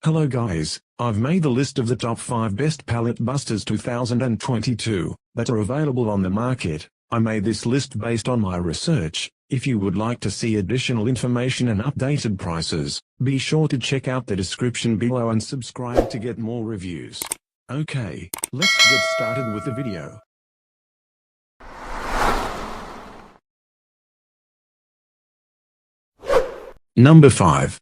Hello guys, I've made the list of the top 5 best pallet busters 2022 that are available on the market. I made this list based on my research. If you would like to see additional information and updated prices, be sure to check out the description below and subscribe to get more reviews. Okay, let's get started with the video. Number 5.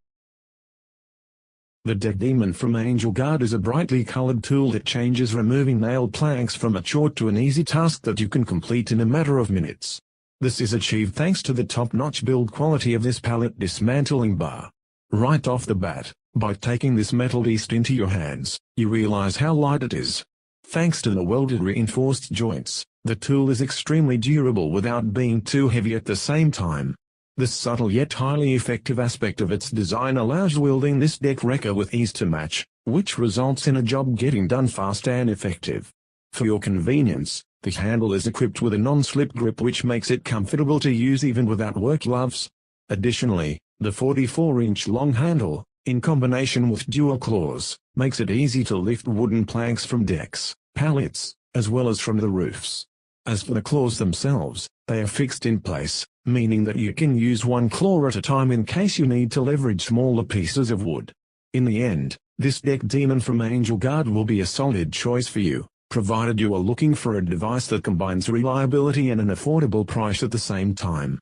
The Deck Demon from Angel Guard is a brightly colored tool that changes removing nail planks from a chore to an easy task that you can complete in a matter of minutes. This is achieved thanks to the top-notch build quality of this pallet dismantling bar. Right off the bat, by taking this metal beast into your hands, you realize how light it is. Thanks to the welded reinforced joints, the tool is extremely durable without being too heavy at the same time. This subtle yet highly effective aspect of its design allows wielding this deck wrecker with ease to match, which results in a job getting done fast and effective. For your convenience, the handle is equipped with a non-slip grip which makes it comfortable to use even without work gloves. Additionally, the 44-inch long handle, in combination with dual claws, makes it easy to lift wooden planks from decks, pallets, as well as from the roofs. As for the claws themselves, they are fixed in place, meaning that you can use one claw at a time in case you need to leverage smaller pieces of wood. In the end, this Deck Demon from Angel Guard will be a solid choice for you, provided you are looking for a device that combines reliability and an affordable price at the same time.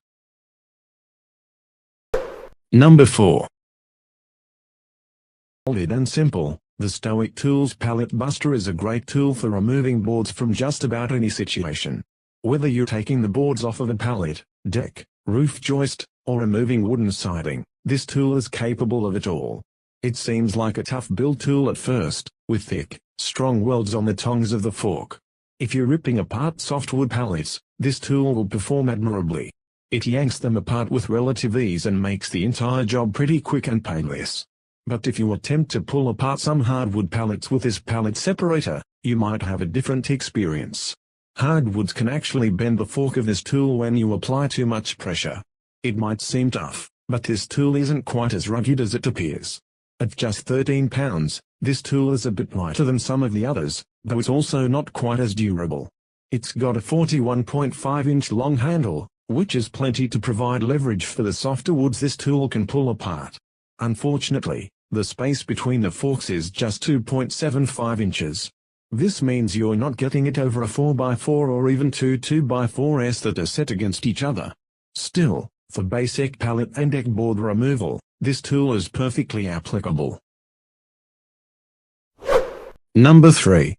Number 4. Solid and simple, the Stoic Tools Pallet Buster is a great tool for removing boards from just about any situation. Whether you're taking the boards off of a pallet, deck, roof joist, or removing wooden siding, this tool is capable of it all. It seems like a tough build tool at first, with thick, strong welds on the tongs of the fork. If you're ripping apart softwood pallets, this tool will perform admirably. It yanks them apart with relative ease and makes the entire job pretty quick and painless. But if you attempt to pull apart some hardwood pallets with this pallet separator, you might have a different experience. Hardwoods can actually bend the fork of this tool when you apply too much pressure. It might seem tough, but this tool isn't quite as rugged as it appears. At just 13 pounds, this tool is a bit lighter than some of the others, though it's also not quite as durable. It's got a 41.5-inch long handle, which is plenty to provide leverage for the softer woods this tool can pull apart. Unfortunately, the space between the forks is just 2.75 inches. This means you're not getting it over a 4x4 or even two 2x4s that are set against each other. Still, for basic pallet and deck board removal, this tool is perfectly applicable. Number 3.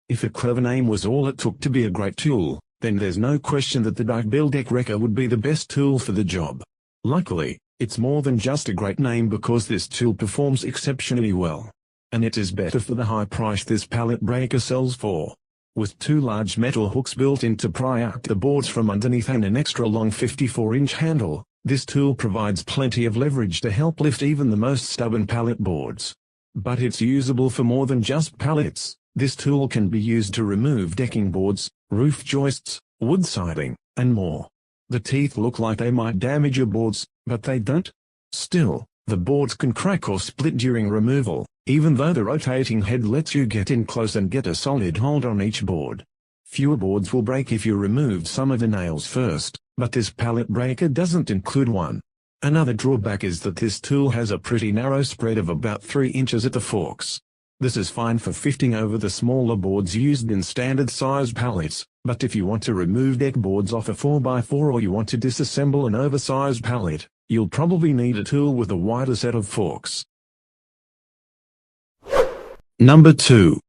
If a clever name was all it took to be a great tool, then there's no question that the Duck-Bill Deck Wrecker would be the best tool for the job. Luckily, it's more than just a great name because this tool performs exceptionally well. And it is better for the high price this pallet breaker sells for. With 2 large metal hooks built in to pry out the boards from underneath and an extra long 54-inch handle, this tool provides plenty of leverage to help lift even the most stubborn pallet boards. But it's usable for more than just pallets. This tool can be used to remove decking boards, roof joists, wood siding, and more. The teeth look like they might damage your boards, but they don't. Still, the boards can crack or split during removal, even though the rotating head lets you get in close and get a solid hold on each board. Fewer boards will break if you remove some of the nails first, but this pallet breaker doesn't include one. Another drawback is that this tool has a pretty narrow spread of about 3 inches at the forks. This is fine for fitting over the smaller boards used in standard-sized pallets, but if you want to remove deck boards off a 4x4 or you want to disassemble an oversized pallet, you'll probably need a tool with a wider set of forks. Number 2.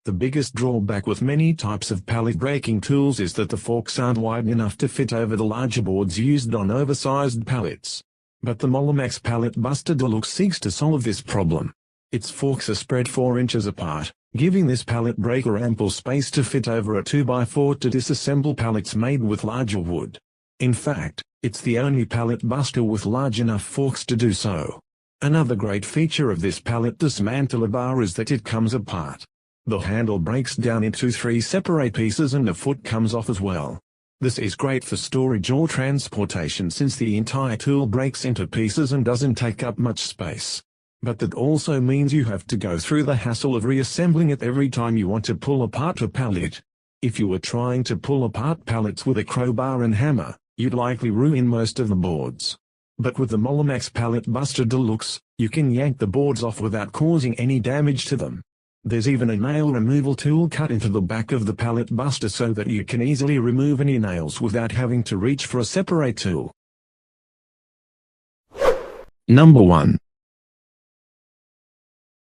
The biggest drawback with many types of pallet breaking tools is that the forks aren't wide enough to fit over the larger boards used on oversized pallets. But the Molomax Pallet Buster Deluxe seeks to solve this problem. Its forks are spread 4 inches apart, giving this pallet breaker ample space to fit over a 2x4 to disassemble pallets made with larger wood. In fact, it's the only pallet buster with large enough forks to do so. Another great feature of this pallet dismantler bar is that it comes apart. The handle breaks down into 3 separate pieces and the foot comes off as well. This is great for storage or transportation since the entire tool breaks into pieces and doesn't take up much space. But that also means you have to go through the hassle of reassembling it every time you want to pull apart a pallet. If you were trying to pull apart pallets with a crowbar and hammer, you'd likely ruin most of the boards. But with the Aliexpress Pallet Buster Deluxe, you can yank the boards off without causing any damage to them. There's even a nail removal tool cut into the back of the Pallet Buster so that you can easily remove any nails without having to reach for a separate tool. Number 1. When it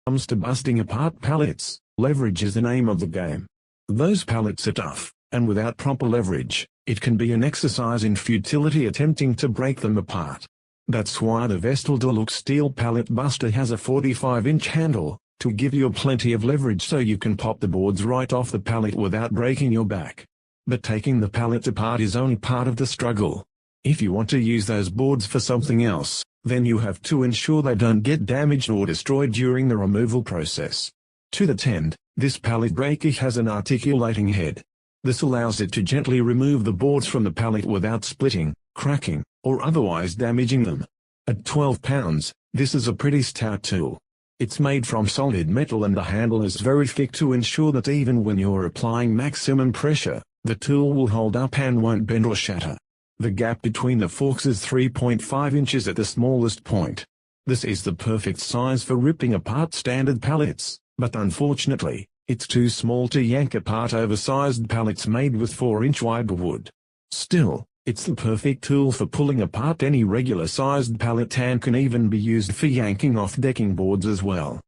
comes to busting apart pallets, leverage is the name of the game. Those pallets are tough, and without proper leverage, it can be an exercise in futility attempting to break them apart. That's why the VEVOR Deluxe Steel Pallet Buster has a 45-inch handle, to give you plenty of leverage so you can pop the boards right off the pallet without breaking your back. But taking the pallet apart is only part of the struggle. If you want to use those boards for something else, then you have to ensure they don't get damaged or destroyed during the removal process. To that end, this pallet breaker has an articulating head. This allows it to gently remove the boards from the pallet without splitting, cracking, or otherwise damaging them. At 12 pounds, this is a pretty stout tool. It's made from solid metal and the handle is very thick to ensure that even when you're applying maximum pressure, the tool will hold up and won't bend or shatter. The gap between the forks is 3.5 inches at the smallest point. This is the perfect size for ripping apart standard pallets, but unfortunately, it's too small to yank apart oversized pallets made with 4-inch wide wood. Still, it's the perfect tool for pulling apart any regular-sized pallet and can even be used for yanking off decking boards as well.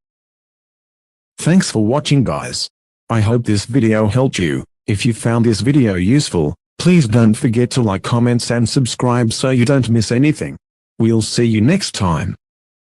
Thanks for watching, guys. I hope this video helped you. If you found this video useful, please don't forget to like, comments and subscribe so you don't miss anything. We'll see you next time.